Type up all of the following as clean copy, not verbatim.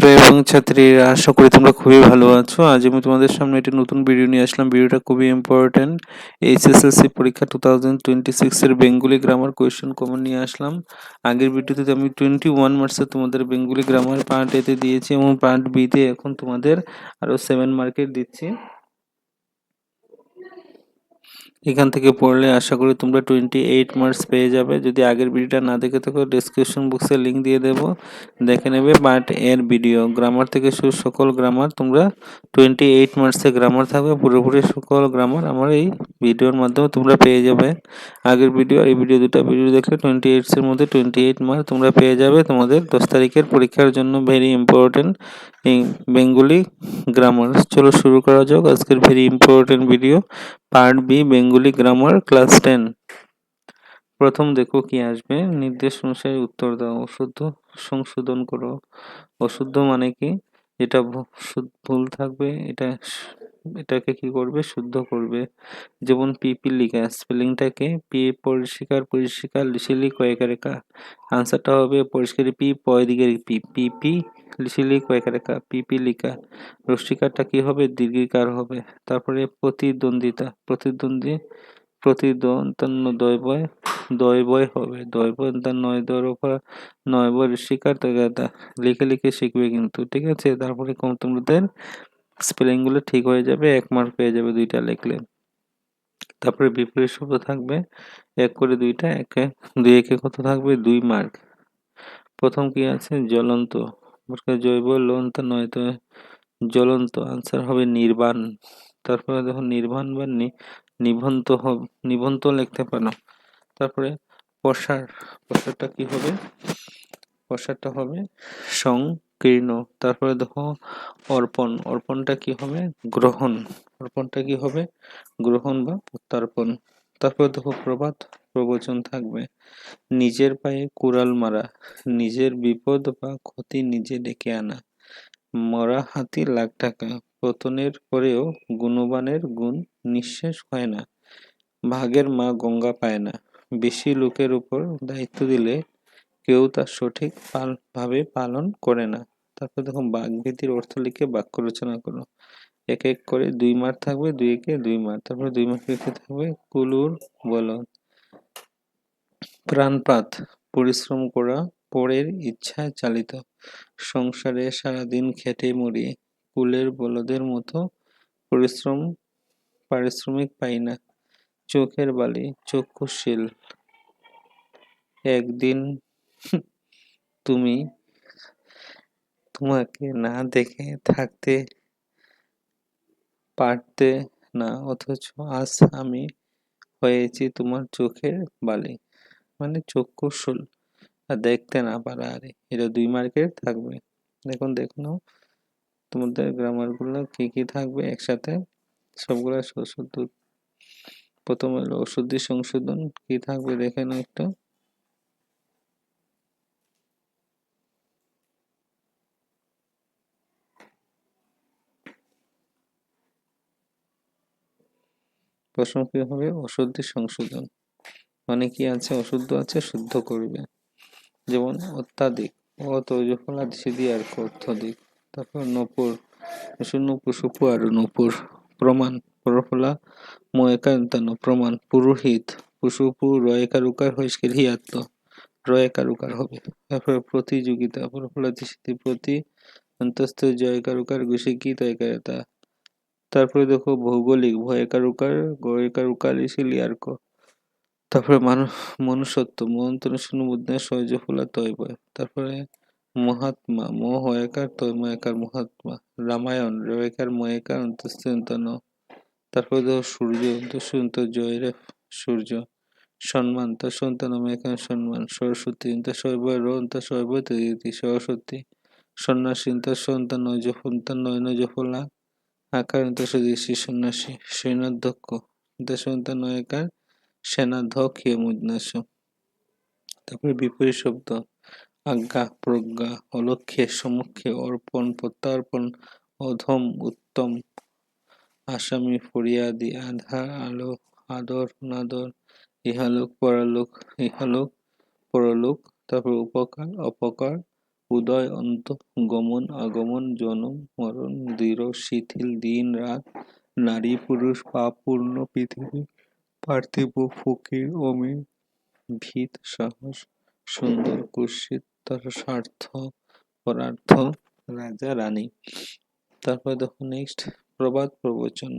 ছাত্র এবং ছাত্রীরা, আশা করি তোমরা খুবই ভালো আছো। আজ আমি তোমাদের সামনে একটি নতুন ভিডিও নিয়ে আসলাম। ভিডিওটা খুবই ইম্পর্টেন্ট। এইচএসএলসি পরীক্ষা 2026 এর বেঙ্গলি গ্রামার কোয়েশ্চেন কমন নিয়ে আসলাম। আগের ভিডিওতে আমি 21 মার্কসের তোমাদের বেঙ্গলি গ্রামার পার্ট এতে দিয়েছি এবং পার্ট বিতে এখন তোমাদের আরো 7 মার্কের দিচ্ছি। এখান থেকে পড়লে আশা করি তোমরা 28 মার্কস পেয়ে যাবে। যদি আগের ভিডিওটা না দেখে থাকো, ডেসক্রিপশন বক্সে লিঙ্ক দিয়ে দেবো, দেখে নেবে। পার্ট এর ভিডিও গ্রামার থেকে শুরু সকল গ্রামার তোমরা 28 মার্কসের গ্রামার থাকবে, পুরোপুরি সকল গ্রামার আমার এই ভিডিওর মাধ্যমে তোমরা পেয়ে যাবে। আগের ভিডিও আর এই ভিডিও, দুটো ভিডিও দেখলে 28 এর মধ্যে 28 মার্ক তোমরা পেয়ে যাবে তোমাদের 10 তারিখের পরীক্ষার জন্য। ভেরি ইম্পর্টেন্ট এই বেঙ্গলি গ্রামার। চলো শুরু করা যাক আজকের very important video, part B Bengali grammar class 10। প্রথম দেখো কি আসবে, নির্দেশ অনুসারে উত্তর দাও, অশুদ্ধ সংশোধন করো। অশুদ্ধ মানে কি, যেটা ভুল থাকবে এটাকে কি করবে, শুদ্ধ করবে। যেমন পিপিলিকা স্পেলিংটাকে পি পরিষ্কার পরিষ্কার লিশিলি কয়েকারেকা, আনসারটা হবে পরিষ্কার পি পয় দিকের পি পিপি লিশিলি কয়েকারেকা পিপিলিকা। রসিকারটা কি হবে, দীর্ঘিকার হবে। তারপরে প্রতিদ্বন্দ্বিতা, প্রতিদ্বন্দ্বী প্রতিদ্বন্দ্ব দয়বয় দয়বয় হবে। দয়বয় নয় দর ওপর নয় বয় শিকার তৈরি লিখে লিখে শিখবে কিন্তু, ঠিক আছে। তারপরে কম তোমাদের স্পেলিং গুলো ঠিক হয়ে যাবে, 1 মার্ক পেয়ে যাবে দুইটা লিখলে। তারপরে বিপরীত শব্দ থাকবে 1 করে দুইটা, একে 2 একে কত থাকবে 2 মার্ক। প্রথম কি আছে, জ্বলন্ত, জৈব লন্ত নয় তো জ্বলন্ত, আনসার হবে নির্বাণ। তারপরে দেখো নির্বাণ বা নিভন্ত হবে, নিভন্ত লিখতে পারো। তারপরে প্রসার, প্রসারটা কি হবে, প্রসারটা হবে সংকীর্ণ। তারপরে দেখো অর্পণ, অর্পণটা কি হবে গ্রহণ, অর্পণটা কি হবে গ্রহণ বা প্রত্যার্পণ। তারপরে দেখো প্রবাদ, প্রবচন থাকবে। নিজের পায়ে কুড়াল মারা, নিজের বিপদ বা ক্ষতি নিজে ডেকে আনা। মরা হাতি লাখ টাকা, পতনের পরেও গুণবানের গুণ নিঃশেষ হয় না। ভাগের মা গঙ্গা পায় না, বেশি লোকের উপর দায়িত্ব দিলে কেউ তার সঠিক ভাবে পালন করে না। তারপর দেখো বাকভীতির অর্থ লিখে বাক্য রচনা করো। 1 1 করে 2 মার্ক থাকবে, 2 একে 2 মার্ক। তারপরে 2 মার্ক লিখে থাকবে কুলুর বলদ। প্রাণপাত, পরিশ্রম করা, পরের ইচ্ছায় চালিত। সংসারে সারাদিন খেটে মরি, কুলের বলদের মতো পরিশ্রম পারিশ্রমিক পাই না। চোখের বালি, চক্ষুশীল। একদিন তুমি তোমাকে না দেখে থাকতে পারতে না, অথচ আজ আমি হয়েছি তোমার চোখের বালি। মানে চক্ষুশূল আর দেখতে না পারা, আরে এটা 2 মার্কের থাকবে। দেখুন দেখে নাও তোমাদের গ্রামার গুলো কি কি থাকবে একসাথে, সবগুলা শুদ্ধ। প্রথম হলো অশুদ্ধি সংশোধন, কি থাকবে দেখে নাও একটু। প্রশ্ন কি হবে, অশুদ্ধি সংশোধন মানে কি আছে, অশুদ্ধ আছে শুদ্ধ করবে। যেমন অত্যাধিক, অতৈজফলা সিধি আর অত্যধিক। তারপর নপুর, নপুর সুপু আর নপুর। প্রমাণ, প্রফলা ময়কান্তানো প্রমাণ। পুরোহিত, পুষুপু রয়কার উকার হইস্কের হিয়াত্ত, রয়কার উকার হবে। তারপরে প্রতিযোগিতা, প্রফলা সিদ্ধি প্রতি অন্তস্থ জয়কার উকার ঘুষে কি তয়কারতা। তারপরে দেখো ভৌগোলিক, ভয়কার উকার গয়কার উকার ইসিলিয়ার্ক। তারপরে মনুষ্যত্ব, মন্ত্র শূন্য মুদ্রা সহজ ফুলা তৈবয়। তারপরে মহাত্মা, মহয়কার তৈময়কার মহাত্মা। রামায়ণ, রেবেকার ময়কার অন্তস্তন। তারপরে দেখো সূর্য, দুষ্যন্ত জয়ের সূর্য। সম্মান, তার সন্তান মেকান সম্মান। সরস্বতী, তার শৈব রোন, তার শৈব তৈরি সরস্বতী। সন্ন্যাসী, তার সন্তান নয় জফন্তান নয় নয় জফলা আকার সদৃশী সন্ন্যাসী। সৈন্যাধ্যক্ষ, তার সন্তান নয়কার সেনাধ্যক্ষ মুজনাস। তারপরে বিপরীত শব্দ, আজ্ঞা, প্রজ্ঞা, অলক্ষ্যে, সমক্ষে, অর্পণ, প্রত্যার্পণ, অধম, উত্তম, আসামি, ফরিয়াদি, আধার, আলো, আদর, নাদর, ইহালোক, পরলোক, ইহালোক, পরলোক। তারপর উপকার, অপকার, উদয় অন্ত, গমন আগমন, জনম মরণ, দৃঢ় শিথিল, দিন রাত, নারী পুরুষ, পাপ পূর্ণ পৃথিবী, পার্থিব ফকির অমির, ভীত সাহস, সুন্দর কুৎসিত, তার স্বার্থ পরার্থ, রাজা রানী। তারপর দেখো নেক্সট, প্রবাদ প্রবচন।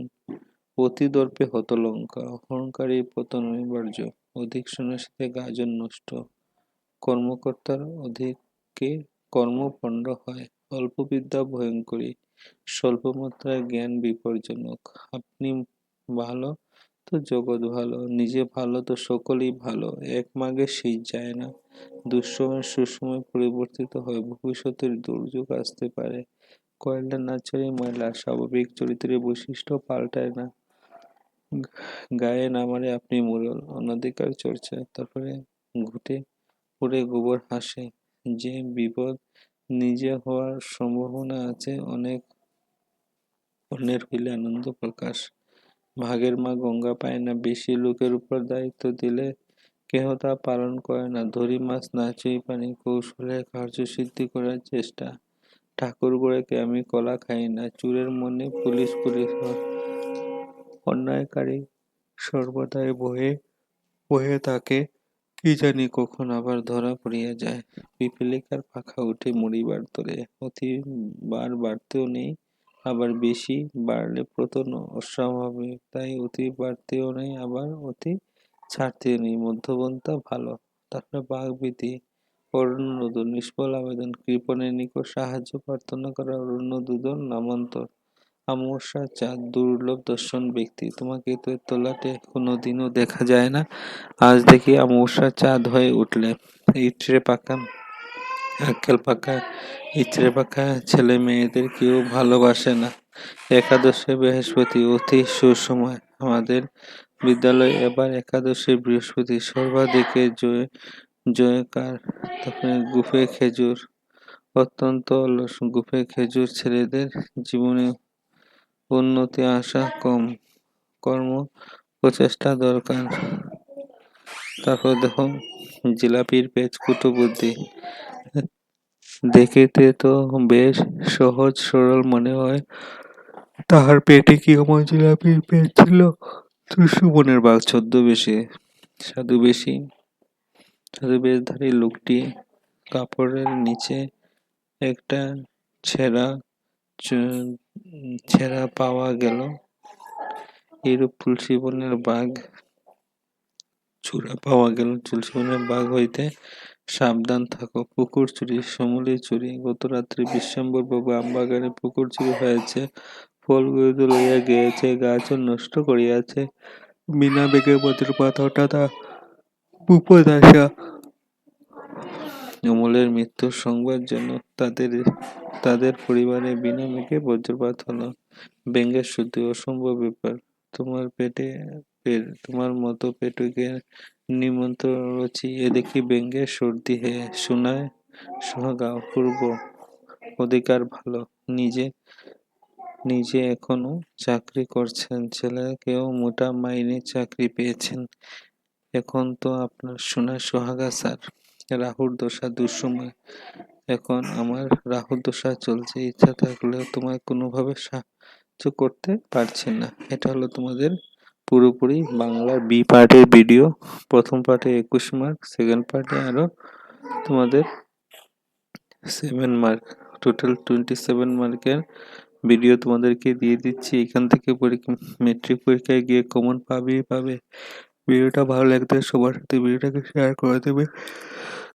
অতি দর্পে হত লঙ্কা, অহংকারী পতন অনিবার্য, অধিক সন্ন্যাসীতে গাজন নষ্ট, কর্মকর্তার অধিকে কর্মপণ্ড হয়, অল্প বিদ্যা ভয়ঙ্করী, স্বল্প মাত্রায় জ্ঞান বিপজ্জনক। আপনি ভালো তো জগৎ ভালো, নিজে ভালো তো সকলেই ভালো, এক মাঘে শীত যায় না, দুঃসময় সুসময় পরিবর্তিত হয়, ভবিষ্যতের দুর্যোগ আসতে পারে, কয়লা না চড়ে ময়লা, স্বাভাবিক চরিত্রের বৈশিষ্ট্য পাল্টায় না, গায়ে না মারে আপনি মোড়ল, অনধিকার চর্চা। তারপরে ঘুটে পুড়ে গোবর হাসে, যে বিপদ নিজে হওয়ার সম্ভাবনা আছে, অনেক অন্যের হইলে আনন্দ প্রকাশ। ভাগের মা গঙ্গা পায় না, বেশি লোকের উপর দায়িত্ব দিলে কেহ তা পালন করে না, ধরি মাছ নাচই পানি, কৌশলে কার্যসিদ্ধি করার চেষ্টা, ঠাকুর গোড়াকে আমি কলা খাই না, চোরের মনে পুলিশ পুলিশ হয়, অন্যায়কারী সর্বদাই ভয়ে ভয়ে থাকে, কি জানি কখন আবার ধরা পড়িয়া যায়, পিপীলিকার পাখা উঠে মরিবার তরে, অতি বার বাড়তেও নেই, আবার বেশি বাড়লে পতন অস্বাভাবিক, তাই অতি বাড়তেও নেই, আবার অতি ছাড়তেও নেই, মধ্যপন্থা ভালো। তারপরে বাঘবিধি। অরণ্যদূত, নিষ্ফল আবেদন, কৃপণের নিকট সাহায্য প্রার্থনা করা, অরণ্যদূতর নামান্তর। অমাবস্যার চাঁদ, দুর্লভ দর্শন ব্যক্তি, তোমাকে তো তোলাতে কোনোদিনও দেখা যায় না, আজ দেখি অমাবস্যার চাঁদ হয়ে উঠলে। ইচড়ে পাকা আক্কেল পাকা ইচড়ে পাকা ছেলে মেয়েদের কেউ ভালোবাসে না। একাদশে বৃহস্পতি, অতি সুসময়, আমাদের বিদ্যালয়ে এবার একাদশে বৃহস্পতি, সর্বাধিকে জয়কার। তারপরে গুফে খেজুর, অত্যন্ত অলস, গুফে খেজুর ছেলেদের জীবনে উন্নতি আশা কম, কর্ম প্রচেষ্টা দরকার। তারপর দেখো জিলাপির পেজ কুটো বুদ্ধি, দেখিতে তো বেশ সহজ সরল মনে হয়, তাহার পেটে কি আমার জিলাপির পেট ছিল? সুমনের বাঘ ছদ্মবেশে, সাধুবেশী বেশধারী লোকটি কাপড়ের নিচে একটা ছেঁড়া ছেঁড়া পাওয়া গেল, এইরূপ তুলসী বনের বাঘ চূড়া পাওয়া গেল, তুলসী বনের বাঘ হইতে সাবধান থাকো। পুকুর চুরি, সমুলি চুরি, গত রাত্রে বিশ্বাম্বর বাবু আমবাগানে পুকুর চুরি হয়েছে, ফলগুলো লইয়া গিয়েছে, গাছ নষ্ট করিয়াছে, বিনা বেগে বজ্রপাত, হঠাৎ বিপদ আসা, অমলের মৃত্যুর সংবাদ যেন তাদের পরিবারে বিনা মেঘে বজ্রপাত হলো। ব্যঙ্গের শুদ্ধি, অসম্ভব ব্যাপার, তোমার মতো পেটুকে নিমন্ত্রণ রচি, এ দেখি ব্যঙ্গের সর্দি হে, শোনায় সোহাগা, অপূর্ব, অধিকার ভালো, নিজে এখনো চাকরি করছেন, ছেলেকেও মোটা মাইনে চাকরি পেয়েছেন, এখন তো আপনার শোনায় সোহাগা স্যার। রাহুর দশা, দুঃসময়, এখন আমার রাহুর দশা চলছে, ইচ্ছা থাকলেও তোমায় কোনোভাবে সাহায্য করতে পারছি না। এটা হলো তোমাদের পুরোপুরি বাংলার বি পার্টের ভিডিও। প্রথম পার্টে 21 মার্ক, সেকেন্ড পার্টে আরো তোমাদের 7 মার্ক, টোটাল 27 মার্কের ভিডিও তোমাদেরকে দিয়ে দিচ্ছি। এখান থেকে মেট্রিক পরীক্ষায় গিয়ে কমন পাবে। ভিডিওটা ভালো লাগলে সবার সাথে ভিডিওটাকে শেয়ার করে দেবে।